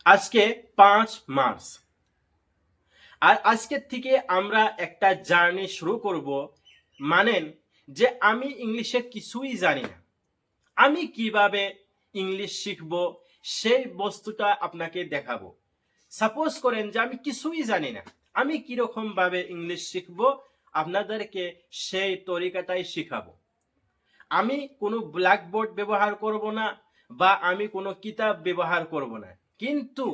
আজকে 5 মার্চ। আর আজকের থেকে আমরা একটা জার্নি শুরু করব। মানেন যে আমি ইংলিশে কিছুই জানি না, আমি কিভাবে ইংলিশ শিখব সেই বস্তুটা আপনাকে দেখাবো। সাপোজ করেন যে আমি কিছুই জানি না, আমি কিরকম ভাবে ইংলিশ শিখব আপনাদেরকে সেই তরিকাটাই শিখাবো। আমি কোনো ব্ল্যাকবোর্ড ব্যবহার করব না বা আমি কোনো কিতাব ব্যবহার করব না, কিন্তু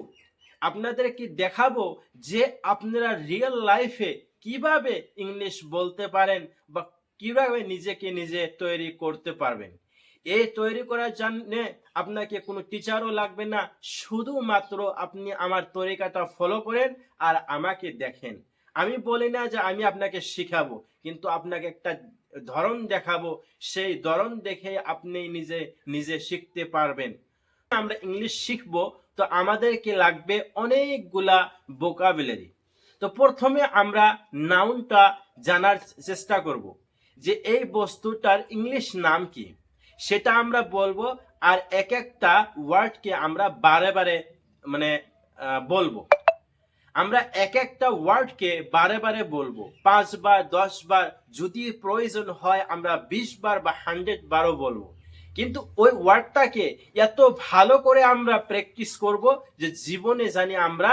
আপনাদেরকে দেখাবো যে আপনারা রিয়েল লাইফে কিভাবে ইংলিশ বলতে পারেন বা কিভাবে নিজেকে নিজে তৈরি করতে পারবেন। এই তৈরি করার জন্য আপনাকে কোনো টিচারও লাগবে না, শুধুমাত্র আপনি আমার তরিকাটা ফলো করেন আর আমাকে দেখেন। আমি বলি না যে আমি আপনাকে শিখাবো, কিন্তু আপনাকে একটা ধরন দেখাবো, সেই ধরন দেখে আপনি নিজে নিজে শিখতে পারবেন। আমরা ইংলিশ শিখবো, তো আমাদেরকে লাগবে অনেকগুলা ভোকাবুলারি। তো প্রথমে আমরা নাউনটা জানার চেষ্টা করব যে এই বস্তুটার ইংলিশ নাম কি, সেটা আমরা বলবো। আর এক একটা ওয়ার্ডকে আমরা বারে বারে মানে বলবো। আমরা এক একটা ওয়ার্ডকে বারে বারে বলবো, 5 বার 10 বার, যদি প্রয়োজন হয় আমরা 20 বার বা 100 বারও বলবো। কিন্তু ওই ওয়ার্ডটাকে এত ভালো করে আমরা প্র্যাকটিস করব যে জীবনে জানি আমরা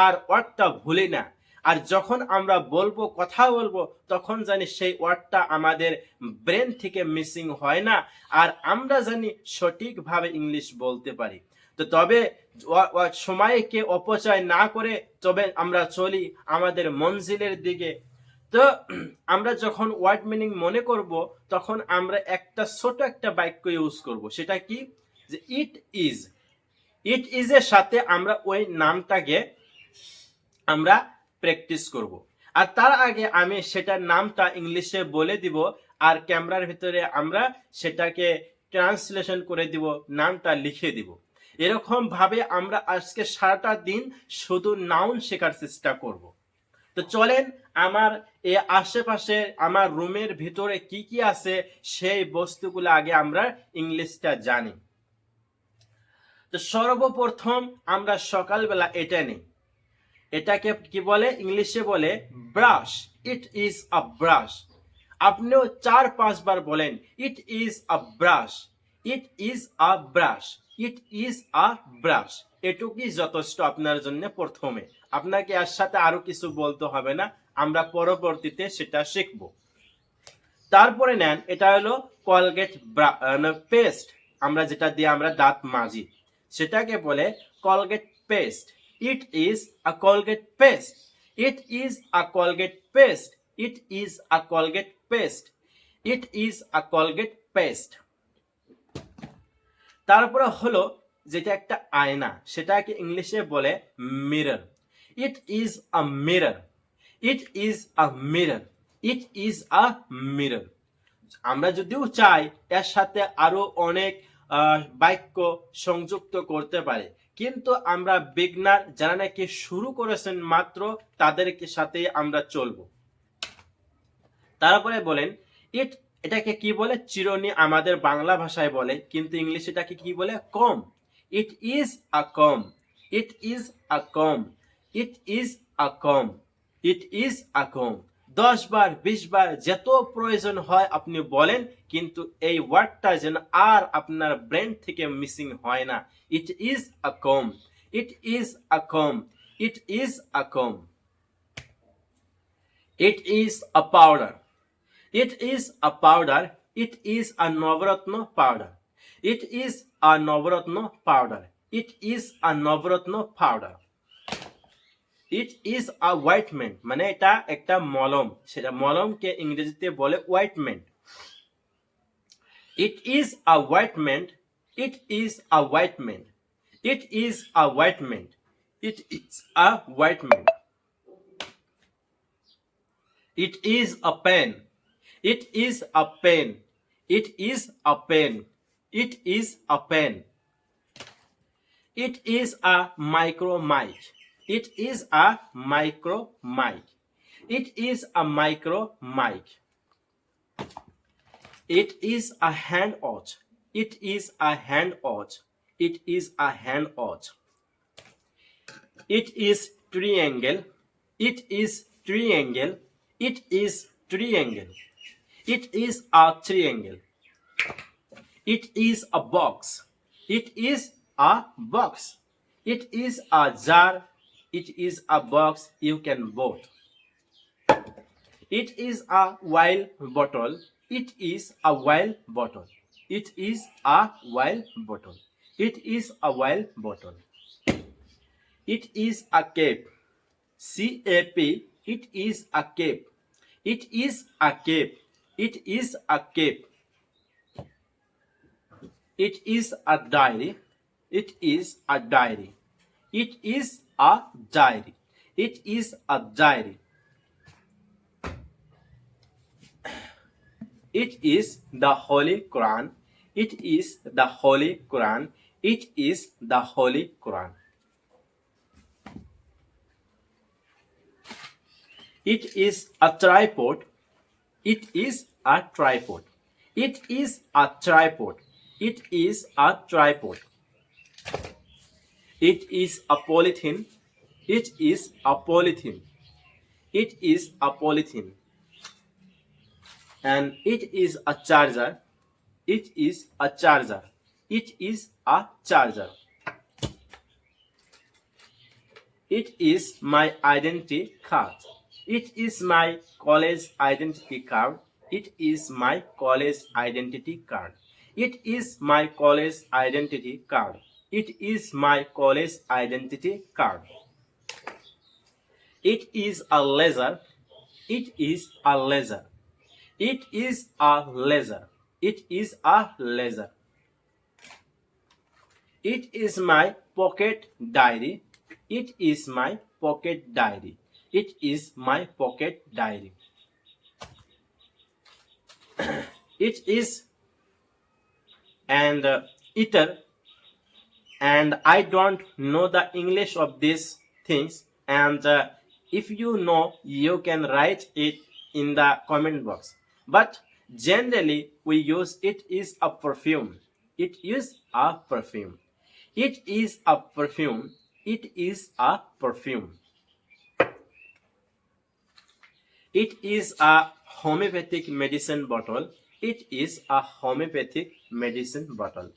আর ওয়ার্ডটা ভুলি না। আর যখন আমরা বলবো, কথা বলবো, তখন জানি সেই ওয়ার্ডটা আমাদের ব্রেন থেকে মিসিং হয় না, আর আমরা জানি সঠিকভাবে ইংলিশ বলতে পারি। তো তবে সময়কে অপচয় না করে তবে আমরা চলি আমাদের মঞ্জিলের দিকে। তো আমরা যখন ওয়ার্ড মিনিং মনে করব, তখন আমরা একটা ছোট একটা বাক্য ইউজ করব। সেটা কি? যে ইট ইজ। ইট ইজ এর সাথে আমরা ওই নামটাকে আমরা প্র্যাকটিস করব। আর তার আগে আমি সেটার নামটা ইংলিশে বলে দিব, আর ক্যামেরার ভিতরে আমরা সেটাকে ট্রান্সলেশন করে দিব, নামটা লিখে দিব। এরকম ভাবে আমরা আজকে সারাটা দিন শুধু নাউন শেখার চেষ্টা করব। তো চলেন, আমার এই আশেপাশে আমার রুমের ভিতরে কি কি আছে সেই বস্তুগুলো আগে আমরা ইংলিশটা জানি। তো সর্বপ্রথম আমরা সকালবেলা এটা নিই। এটাকে কি বলে? ইংলিশে বলে brush. It is a brush. আপনিও 4-5 বার বলেন, ইট is a brush, it is a brush, it is a brush. এটুকুই যথেষ্ট আপনার জন্য। প্রথমে আপনাকে এর সাথে আরো কিছু বলতে হবে না, আমরা পরবর্তীতে সেটা শিখব। তারপরে নেন, এটা হলো কলগেট পেস্ট। আমরা যেটা দিয়ে আমরা দাঁত মাজি, সেটাকে বলে Colgate paste. It is a Colgate paste, it is a Colgate paste, it is a Colgate paste, it is a Colgate paste. তারপরে হলো যেটা একটা আয়না, সেটাকে ইংলিশে বলে mirror. It is a mirror, it is a mirror, it is a mirror. আমরা যদিও চাই এর সাথে আরো অনেক বাক্য সংযুক্ত করতে পারি, কিন্তু আমরা বিগনার, যারা নাকি শুরু করেছেন মাত্র, তাদেরকে সাথে আমরা চলবো। তারপরে বলেন ইট, এটাকে কি বলে? চিরুনি আমাদের বাংলা ভাষায় বলে, কিন্তু ইংলিশে এটাকে কি বলে? Come. It is a come, it is a come, it is a come, it is a come. 10 বার 20 বার যত প্রয়োজন হয় আপনি বলেন, কিন্তু এই ওয়ার্ডটা যেন আর আপনার ব্রেন থেকে মিসিং হয় না। ইট is a come, it is a come, it is a come. It is a powder, it is a powder, it is a Navaratna powder, it is a Navaratna powder, it is a Navaratna powder. It is a ointment, মানে এটা একটা মলম, সেটা মলমকে ইংরেজিতে বলে ointment. It is a ointment, it is a ointment, it is a ointment, it is a ointment. It is a pen, it is a pen, it is a pen, it is a pen. It is a micro mic, it is a micro mic, it is a micro mic. It is a hand watch, it is a hand watch, it is a hand watch. It is triangle. It is triangle. It is triangle. It is a triangle. It is a box. It is a box. It is a jar. It is a box. You can both. It is a wine bottle. It is a wine bottle. It is a wine bottle. It is a wine bottle. It is a cape. CAP. It is a cape. It is a cape. It is a cape. It is a diary. It is a diary. It is a diary. It is a diary. It is the Holy Quran. It is the Holy Quran. It is the Holy Quran. It is a tripod. It is a tripod. It is a tripod. It is a tripod. It is a polythene. It is a polythene. It is a polythene. And it is a charger. It is a charger. It is a charger. It is my identity card. It is my college identity card. It is my college identity card. It is my college identity card. It is my college identity card. It is a laser. It is a laser. It is a laser. It is a laser. It is my pocket diary. It is my pocket diary. It is my pocket diary. It is and ether, and I don't know the English of these things, and if you know, you can write it in the comment box. But generally we use it is a perfume. It is a perfume. It is a perfume. It is a perfume. It is a homeopathic medicine bottle. It is a homeopathic medicine bottle.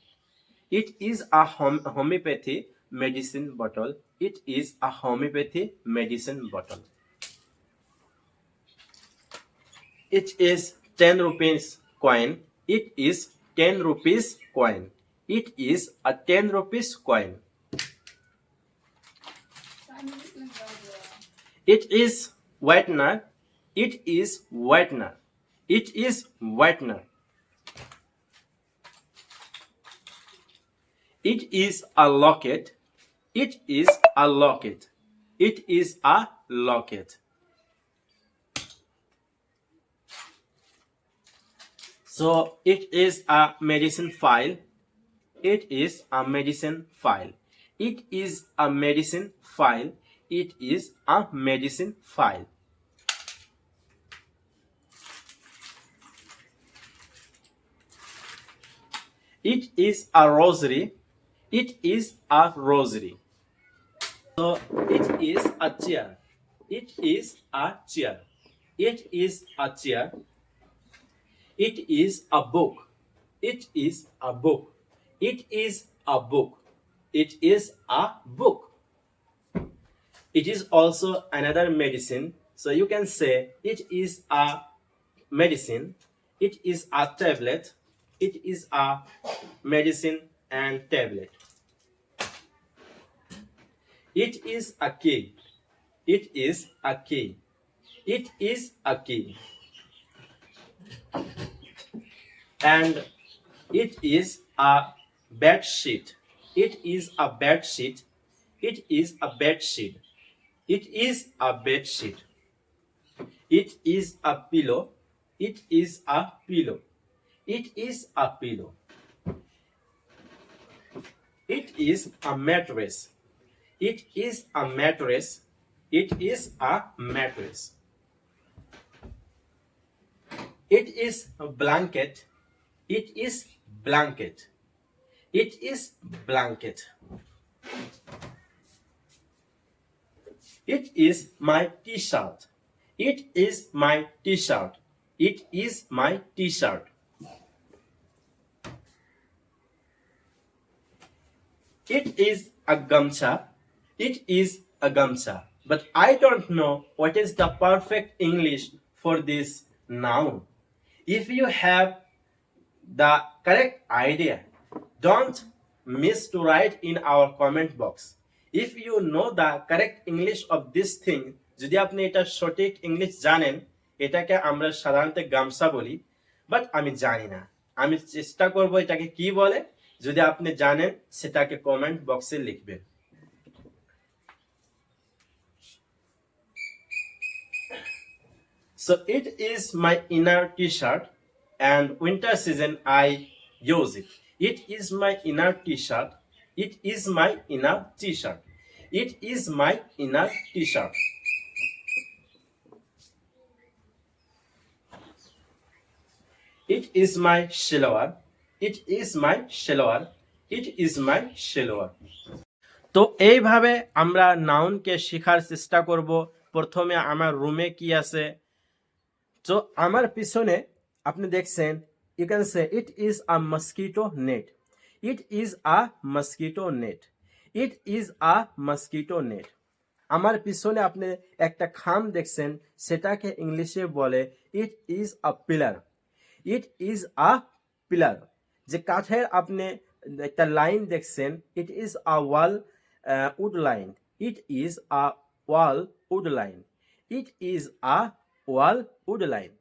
It is a homeopathy medicine bottle. It is a homeopathy medicine bottle. It is 10 rupees coin. It is 10 rupees coin. It is a 10 rupees coin. It is whitener. It is whitener. It is whitener. It is a locket. It is a locket. It is a locket. So it is a medicine file. It is a medicine file. It is a medicine file. It is a medicine file. It is a rosary. It is a rosary. So it is a chair. It is a chair. It is a chair. It is a book. It is a book. It is a book. It is a book. It is also another medicine. So you can say it is a medicine. It is a tablet. It is a medicine and tablet. It is a key. It is a key. It is a key. And it is a bed sheet. It is a bed sheet. It is a bed sheet. It is a bed sheet. It is a pillow. It is a pillow. It is a pillow. It is a mattress. It is a mattress. It is a mattress. It is a blanket. It is blanket. It is blanket. It is my t-shirt. It is my t-shirt. It is my t-shirt. It is a gamcha. It is a gamcha. But I don't know what is the perfect English for this noun. If you have the correct idea, don't miss to write in our comment box. If you know the correct English of this thing, যদি আপনি এটা সঠিক English জানেন, এটাকে আমরা সাধারণত গামছা বলি, বাট আমি জানি না। আমি চেষ্টা করব এটাকে কি বলে, যদি আপনি জানেন সেটাকে কমেন্ট বক্সে লিখবেন। So it is my inner t-shirt, and winter season I use it. It is my inner t-shirt. It is my inner t-shirt. It is my inner t-shirt. It is my shalwar. It is my shalwar. It is my shalwar. তো এইভাবে আমরা নাউনকে শেখার চেষ্টা করব। প্রথমে আমার রুমে কি আছে, তো আমার পিছনে আপনি দেখছেন, you can say it is a mosquito net. It is a mosquito net. It is a mosquito net. আমার পিছনে আপনি একটা খাম দেখছেন, সেটাকে ইংলিশে বলে it is a pillar. It is a pillar. যে কাঠের আপনি একটা লাইন দেখছেন, it is a wall wood line. It is a wall wood line. It is a wall wood line.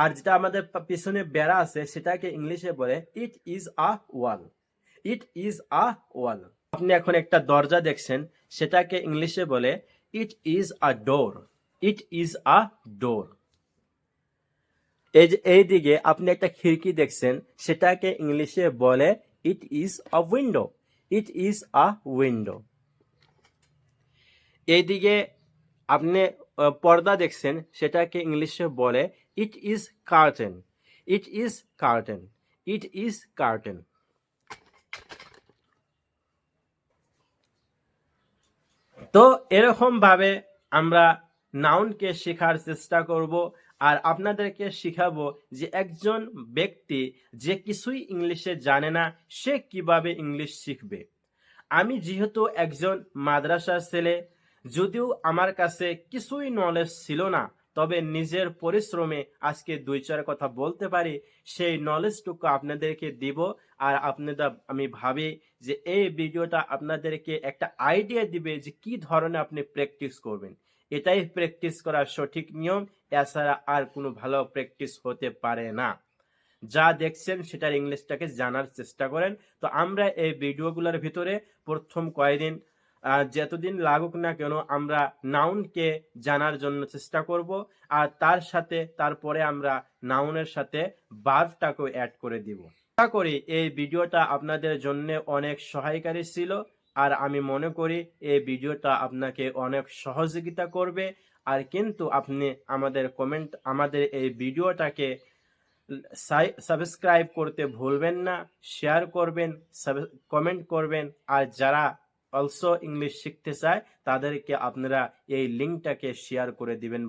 আর যেটা আমাদের পিছনে বেড়া আছে, সেটাকে ইংলিশে বলে it is a wall. It is a wall. আপনি এখন একটা দরজা দেখছেন, সেটাকে ইংলিশে বলে it is a door. It is a door. এই যে এই দিকে আপনি একটা খিড়কি দেখছেন, সেটাকে ইংলিশে বলে it is a window. It is a window. এইদিকে আপনি পর্দা দেখছেন, সেটাকে ইংলিশে বলে it is curtain. It is curtain. It is curtain. তো এরকম ভাবে আমরা নাউনকে শেখার চেষ্টা করব, আর আপনাদেরকে শিখাবো যে একজন ব্যক্তি যে কিছুই ইংলিশে জানে না, সে কিভাবে ইংলিশ শিখবে। আমি যেহেতু একজন মাদ্রাসার ছেলে, যদিও আমার কাছে কিছুই নলেজ ছিল না, তবে নিজের পরিশ্রমে আজকে 2-4 কথা বলতে পারি, সেই নলেজটুকু আপনাদেরকে দিব। আর আপনাদের আমি ভাবি যে এই ভিডিওটা আপনাদেরকে একটা আইডিয়া দিবে যে কি ধরনের আপনি প্র্যাকটিস করবেন। এটাই প্র্যাকটিস করার সঠিক নিয়ম, এছাড়া আর কোনো ভালো প্র্যাকটিস হতে পারে না। যা দেখছেন সেটার ইংলিশটাকে জানার চেষ্টা করেন। তো আমরা এই ভিডিওগুলোর ভিতরে প্রথম কয়েকদিন, যতদিন লাগুক না কেন, আমরা নাউনকে জানার জন্য চেষ্টা করব, আর তার সাথে তারপরে আমরা নাউনের সাথে ভার্বটাকেও অ্যাড করে দিব। আশা করি এই ভিডিওটা আপনাদের জন্য অনেক সহায়কারী ছিল, আর আমি মনে করি এই ভিডিওটা আপনাকে অনেক সহযোগিতা করবে। আর কিন্তু আপনি আমাদের এই ভিডিওটাকে সাবস্ক্রাইব করতে ভুলবেন না, শেয়ার করবেন, কমেন্ট করবেন। আর যারা অলসো ইংলিশ শিখতে চায়, তাদেরকে আপনারা এই লিঙ্কটাকে শেয়ার করে দিবেন।